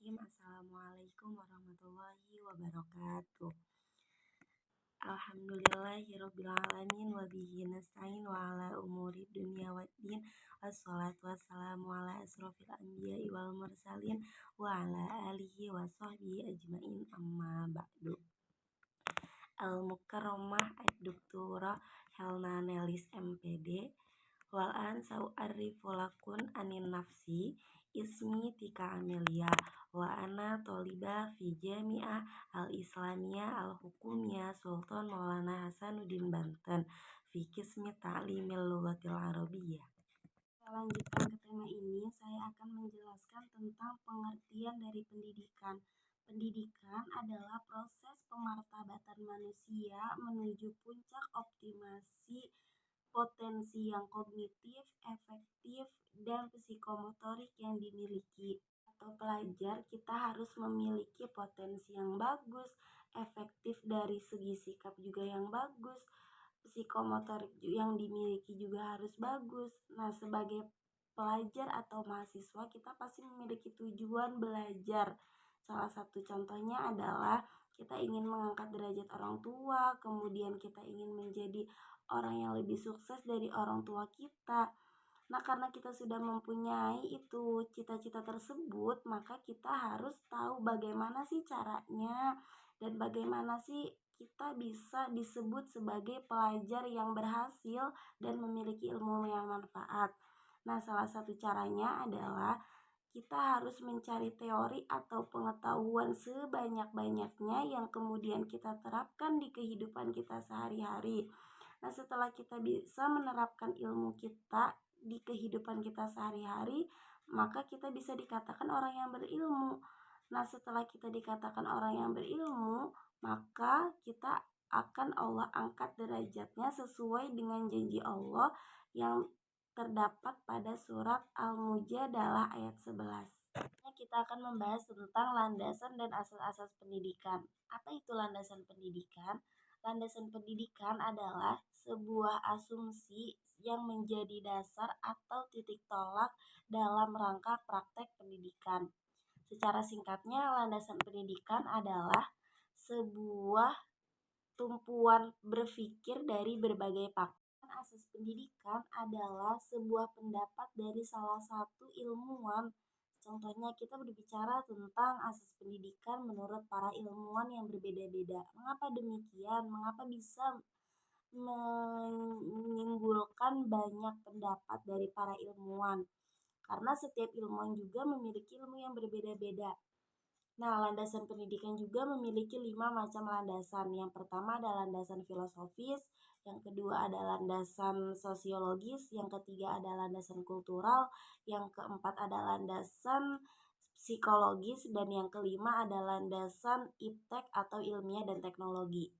Bismillahirrahmanirrahim. Assalamualaikum warahmatullahi wabarakatuh. Alhamdulillahirrabbilalamin wabihi nasta'in wa ala umuri dunya waddin. Wassalatu wassalamu ala asrofil anbiya'i wal mursalin wa ala alihi wa sahbihi ajmain, amma ba'du. Al-Mukarramah Ad-Doktora Helna Nelis MPD. Walan sau'arifu lakun anin nafsi ismi Tika Amelia wa ana toliba fi Jami'ah Al-Islamiyah Al-Hukumiyah Sultan Maulana Hasanuddin Banten fi Qismi Ta'limil Lughatil Arabiyyah. Lanjutkan ke tema ini, saya akan menjelaskan tentang pengertian dari pendidikan. Pendidikan adalah proses pemartabatan manusia menuju puncak optimasi potensi yang kognitif, efektif, dan psikomotorik yang dimiliki. Atau pelajar, kita harus memiliki potensi yang bagus, efektif dari segi sikap juga yang bagus, psikomotorik yang dimiliki juga harus bagus. Nah, sebagai pelajar atau mahasiswa, kita pasti memiliki tujuan belajar. Salah satu contohnya adalah kita ingin mengangkat derajat orang tua, kemudian kita ingin menjadi orang yang lebih sukses dari orang tua kita. Nah, karena kita sudah mempunyai itu cita-cita tersebut, maka kita harus tahu bagaimana sih caranya dan bagaimana sih kita bisa disebut sebagai pelajar yang berhasil dan memiliki ilmu yang manfaat. Nah, salah satu caranya adalah kita harus mencari teori atau pengetahuan sebanyak-banyaknya yang kemudian kita terapkan di kehidupan kita sehari-hari. Nah, setelah kita bisa menerapkan ilmu kita di kehidupan kita sehari-hari, maka kita bisa dikatakan orang yang berilmu. Nah, setelah kita dikatakan orang yang berilmu, maka kita akan Allah angkat derajatnya sesuai dengan janji Allah yang terdapat pada surat Al-Mujadalah ayat 11. Kita akan membahas tentang landasan dan asas-asas pendidikan. Apa itu landasan pendidikan? Landasan pendidikan adalah sebuah asumsi yang menjadi dasar atau titik tolak dalam rangka praktek pendidikan. Secara singkatnya, landasan pendidikan adalah sebuah tumpuan berpikir dari berbagai pakar. Asas pendidikan adalah sebuah pendapat dari salah satu ilmuwan. Contohnya, kita berbicara tentang asas pendidikan menurut para ilmuwan yang berbeda-beda. Mengapa demikian? Mengapa bisa menimbulkan banyak pendapat dari para ilmuwan? Karena setiap ilmuwan juga memiliki ilmu yang berbeda-beda. Nah, landasan pendidikan juga memiliki 5 macam landasan. Yang pertama adalah landasan filosofis, yang kedua adalah landasan sosiologis, yang ketiga adalah landasan kultural, yang keempat adalah landasan psikologis, dan yang kelima adalah landasan iptek atau ilmiah dan teknologi.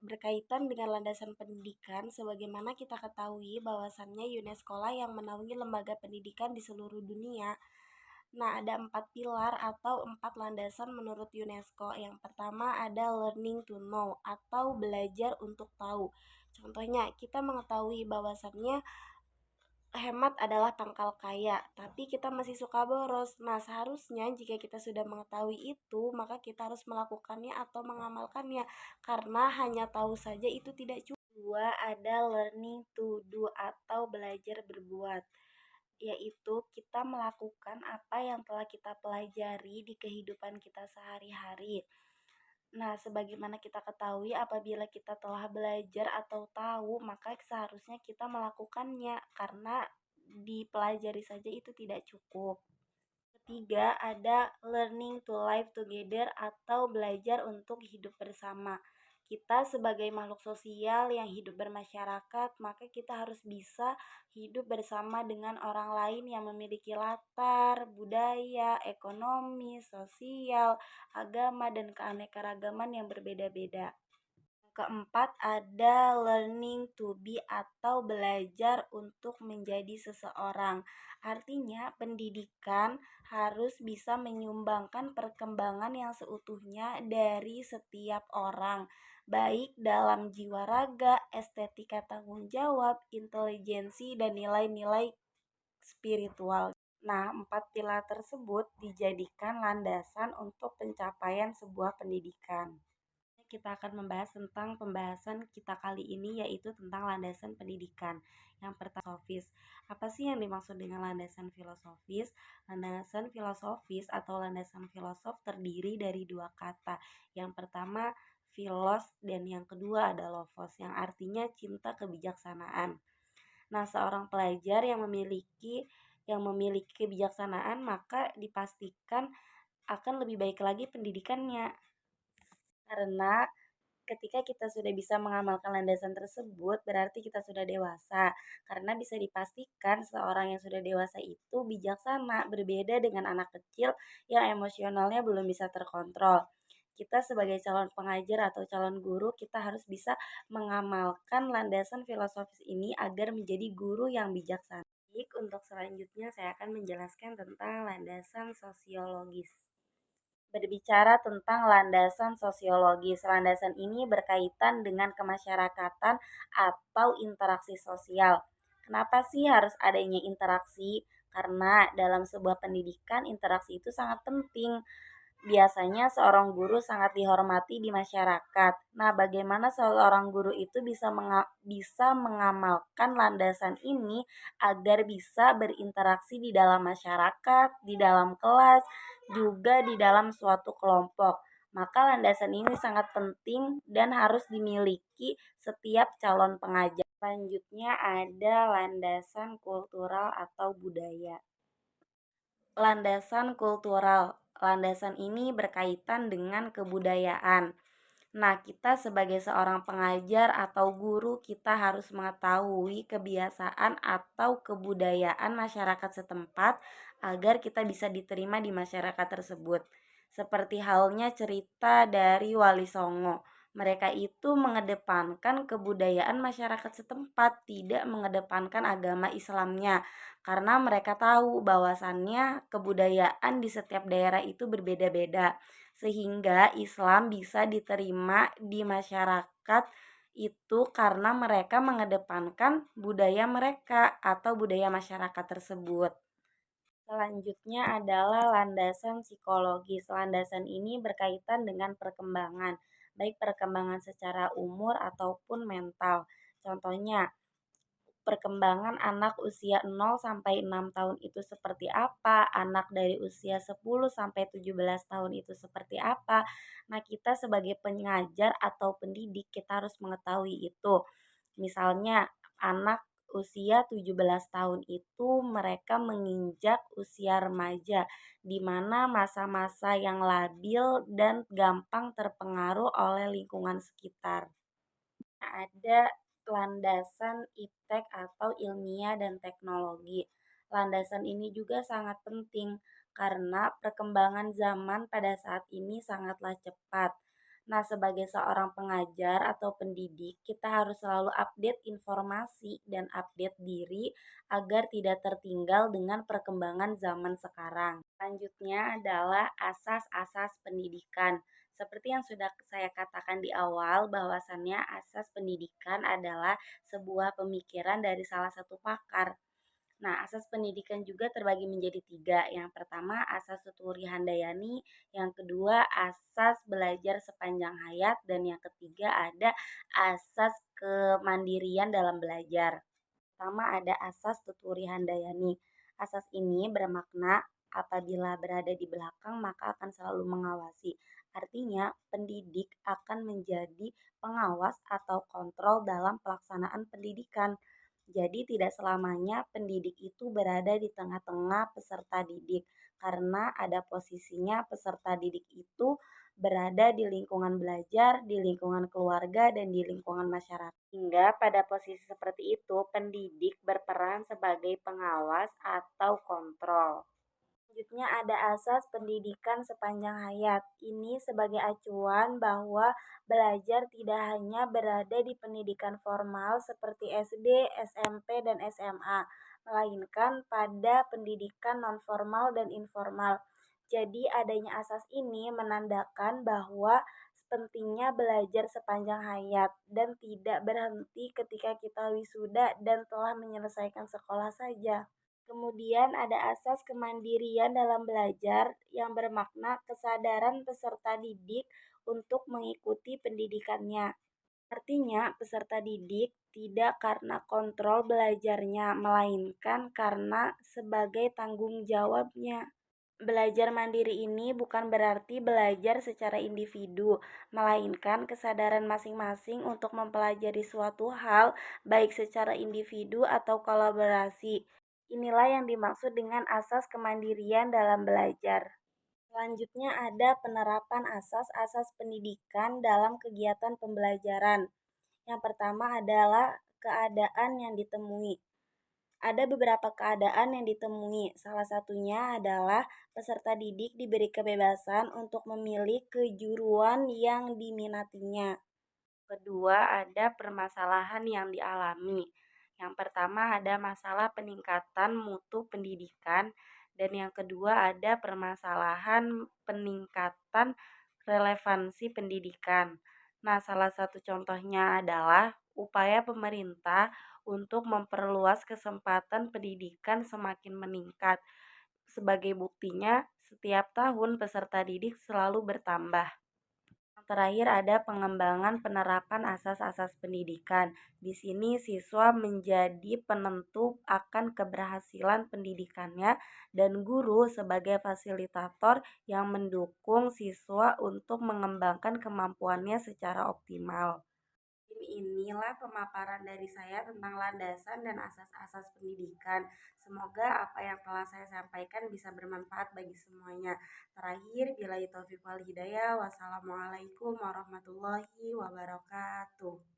Berkaitan dengan landasan pendidikan, sebagaimana kita ketahui bahwasannya UNESCO lah yang menaungi lembaga pendidikan di seluruh dunia. Nah, ada 4 pilar atau 4 landasan menurut UNESCO. Yang pertama ada learning to know atau belajar untuk tahu. Contohnya, kita mengetahui bahwasannya hemat adalah pangkal kaya, tapi kita masih suka boros. Nah, seharusnya jika kita sudah mengetahui itu, maka kita harus melakukannya atau mengamalkannya, karena hanya tahu saja itu tidak cukup. Dua, ada learning to do atau belajar berbuat, yaitu kita melakukan apa yang telah kita pelajari di kehidupan kita sehari-hari. Nah, sebagaimana kita ketahui, apabila kita telah belajar atau tahu, maka seharusnya kita melakukannya, karena dipelajari saja itu tidak cukup. Ketiga, ada learning to live together atau belajar untuk hidup bersama. Kita sebagai makhluk sosial yang hidup bermasyarakat, maka kita harus bisa hidup bersama dengan orang lain yang memiliki latar, budaya, ekonomi, sosial, agama, dan keanekaragaman yang berbeda-beda. Keempat, ada learning to be atau belajar untuk menjadi seseorang. Artinya, pendidikan harus bisa menyumbangkan perkembangan yang seutuhnya dari setiap orang, baik dalam jiwa raga, estetika tanggung jawab, intelijensi, dan nilai-nilai spiritual. Nah, 4 pilar tersebut dijadikan landasan untuk pencapaian sebuah pendidikan. Kita akan membahas tentang pembahasan kita kali ini, yaitu tentang landasan pendidikan. Yang pertama, filosofis. Apa sih yang dimaksud dengan landasan filosofis? Landasan filosofis atau landasan filosof terdiri dari dua kata. Yang pertama filos dan yang kedua ada logos, yang artinya cinta kebijaksanaan. Nah, seorang pelajar yang memiliki kebijaksanaan, maka dipastikan akan lebih baik lagi pendidikannya. Karena ketika kita sudah bisa mengamalkan landasan tersebut, berarti kita sudah dewasa. Karena bisa dipastikan seorang yang sudah dewasa itu bijaksana, berbeda dengan anak kecil yang emosionalnya belum bisa terkontrol. Kita sebagai calon pengajar atau calon guru, kita harus bisa mengamalkan landasan filosofis ini agar menjadi guru yang bijaksana. Baik, untuk selanjutnya saya akan menjelaskan tentang landasan sosiologis. Berbicara tentang landasan sosiologis, landasan ini berkaitan dengan kemasyarakatan atau interaksi sosial. Kenapa sih harus adanya interaksi? Karena dalam sebuah pendidikan interaksi itu sangat penting. Biasanya seorang guru sangat dihormati di masyarakat. Nah, bagaimana seorang guru itu bisa mengamalkan landasan ini agar bisa berinteraksi di dalam masyarakat, di dalam kelas, juga di dalam suatu kelompok? Maka landasan ini sangat penting dan harus dimiliki setiap calon pengajar. Selanjutnya ada landasan kultural atau budaya. Landasan kultural. Landasan ini berkaitan dengan kebudayaan. Nah, kita sebagai seorang pengajar atau guru, kita harus mengetahui kebiasaan atau kebudayaan masyarakat setempat agar kita bisa diterima di masyarakat tersebut. Seperti halnya cerita dari Wali Songo. Mereka itu mengedepankan kebudayaan masyarakat setempat, tidak mengedepankan agama Islamnya, karena mereka tahu bahwasannya kebudayaan di setiap daerah itu berbeda-beda, sehingga Islam bisa diterima di masyarakat itu karena mereka mengedepankan budaya mereka atau budaya masyarakat tersebut. Selanjutnya adalah landasan psikologis. Landasan ini berkaitan dengan perkembangan, baik perkembangan secara umur ataupun mental. Contohnya, perkembangan anak usia 0 sampai 6 tahun itu seperti apa, anak dari usia 10 sampai 17 tahun itu seperti apa. Nah, kita sebagai pengajar atau pendidik kita harus mengetahui itu. Misalnya anak usia 17 tahun itu mereka menginjak usia remaja, di mana masa-masa yang labil dan gampang terpengaruh oleh lingkungan sekitar. Ada landasan iptek atau ilmiah dan teknologi. Landasan ini juga sangat penting karena perkembangan zaman pada saat ini sangatlah cepat. Nah, sebagai seorang pengajar atau pendidik, kita harus selalu update informasi dan update diri agar tidak tertinggal dengan perkembangan zaman sekarang. Selanjutnya adalah asas-asas pendidikan. Seperti yang sudah saya katakan di awal, bahwasannya asas pendidikan adalah sebuah pemikiran dari salah satu pakar. Nah, asas pendidikan juga terbagi menjadi tiga. Yang pertama, asas tuturi handayani. Yang kedua, asas belajar sepanjang hayat. Dan yang ketiga, ada asas kemandirian dalam belajar. Pertama, ada asas tuturi handayani. Asas ini bermakna apabila berada di belakang maka akan selalu mengawasi. Artinya, pendidik akan menjadi pengawas atau kontrol dalam pelaksanaan pendidikan. Jadi tidak selamanya pendidik itu berada di tengah-tengah peserta didik, karena ada posisinya peserta didik itu berada di lingkungan belajar, di lingkungan keluarga, dan di lingkungan masyarakat. Hingga pada posisi seperti itu, pendidik berperan sebagai pengawas atau kontrol. Selanjutnya ada asas pendidikan sepanjang hayat. Ini sebagai acuan bahwa belajar tidak hanya berada di pendidikan formal seperti SD, SMP, dan SMA, melainkan pada pendidikan nonformal dan informal. Jadi adanya asas ini menandakan bahwa pentingnya belajar sepanjang hayat dan tidak berhenti ketika kita wisuda dan telah menyelesaikan sekolah saja. Kemudian ada asas kemandirian dalam belajar yang bermakna kesadaran peserta didik untuk mengikuti pendidikannya. Artinya, peserta didik tidak karena kontrol belajarnya, melainkan karena sebagai tanggung jawabnya. Belajar mandiri ini bukan berarti belajar secara individu, melainkan kesadaran masing-masing untuk mempelajari suatu hal, baik secara individu atau kolaborasi. Inilah yang dimaksud dengan asas kemandirian dalam belajar. Selanjutnya ada penerapan asas-asas pendidikan dalam kegiatan pembelajaran. Yang pertama adalah keadaan yang ditemui. Ada beberapa keadaan yang ditemui. Salah satunya adalah peserta didik diberi kebebasan untuk memilih kejuruan yang diminatinya. Kedua, ada permasalahan yang dialami. Yang pertama ada masalah peningkatan mutu pendidikan dan yang kedua ada permasalahan peningkatan relevansi pendidikan. Nah, salah satu contohnya adalah upaya pemerintah untuk memperluas kesempatan pendidikan semakin meningkat. Sebagai buktinya, setiap tahun peserta didik selalu bertambah. Yang terakhir ada pengembangan penerapan asas-asas pendidikan. Di sini siswa menjadi penentu akan keberhasilan pendidikannya dan guru sebagai fasilitator yang mendukung siswa untuk mengembangkan kemampuannya secara optimal. Inilah pemaparan dari saya tentang landasan dan asas-asas pendidikan. Semoga apa yang telah saya sampaikan bisa bermanfaat bagi semuanya. Terakhir, billahi taufiq wal hidayah. Wassalamualaikum warahmatullahi wabarakatuh.